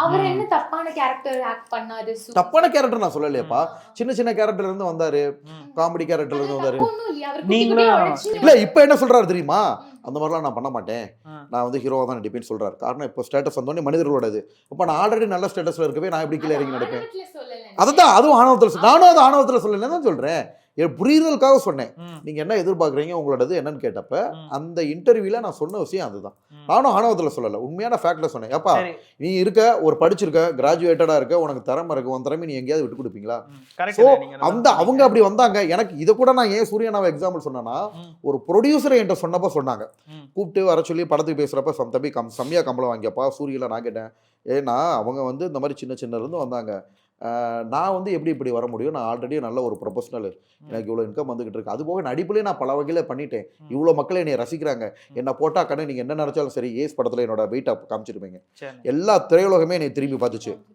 அவர் என்ன தப்பான character act பண்ணாரு? தப்பான கேரக்டர் நான் சொல்லலையேப்பா. சின்ன சின்ன கேரக்டர்ல இருந்து வந்தாரு, காமெடி கேரக்டர்ல இருந்து வந்தாரு. இல்ல இப்ப என்ன சொல்றாரு தெரியுமா? அந்த மாதிரிலாம் நான் பண்ண மாட்டேன், நான் வந்து ஹீரோவா தான் நடிப்பேன்னு சொல்றாரு. காரணம் இப்போ ஸ்டேட்டஸ் வந்தோடனே மனிதர்களோடது. அப்ப நான் ஆல்ரெடி நல்ல ஸ்டேட்டஸ்ல இருக்கவே நான் எப்படி கீழே இறங்கி நடிப்பேன்? அதுதான், அதுவும் ஆணவத்தில். நானும் அது ஆணவத்தில் சொல்லலைன்னு தான் சொல்றேன். புரியுறதுக்காக சொன்னேன். நீங்க என்ன எதிர்பார்க்குறீங்க உங்களோடது என்னன்னு கேட்டப்ப அந்த இன்டர்வியூல நான் சொன்ன விஷயம் அதுதான். நானும் ஆணவத்துல சொல்லல, உண்மையான ஃபேக்ட்ல சொன்னேன். ஏப்பா நீ இருக்க, ஒரு படிச்சிருக்க, கிராஜுவேட்டடா இருக்க, உனக்கு திறமை இருக்கு, உன் திறமை நீ எங்கேயாவது விட்டு கொடுப்பீங்களா? ஸோ அந்த அவங்க அப்படி வந்தாங்க. எனக்கு இதை கூட நான் ஏன் சூரியனாவை எக்ஸாம்பிள் சொன்னேன்னா, ஒரு ப்ரொடியூசரை என்கிட்ட சொன்னப்ப சொன்னாங்க, கூப்பிட்டு வர சொல்லி படத்துக்கு பேசுறப்ப தம்பி செம்மையா கம்பளம் வாங்கியப்பா சூரியல. நான் கேட்டேன், ஏன்னா அவங்க வந்து இந்த மாதிரி சின்ன சின்ன இருந்து வந்தாங்க, நான் வந்து எப்படி இப்படி வர முடியும்? நான் ஆல்ரெடி நல்ல ஒரு ப்ரொஃபஷனல், எனக்கு இவ்வளோ இன்கம் வந்துகிட்டு இருக்கு. அதுபோக நடிப்புலேயே நான் பல வகையில் பண்ணிட்டேன். இவ்வளோ மக்கள் என்னை ரசிக்கிறாங்க. என்ன போட்டா கண்ணு நீங்கள் என்ன நினச்சாலும் சரி, ஏஸ் படத்தில் என்னோட வெயிட்டை காமிச்சிருப்பீங்க. எல்லா திரையுலகமே என்னை திரும்பி பார்த்துச்சு.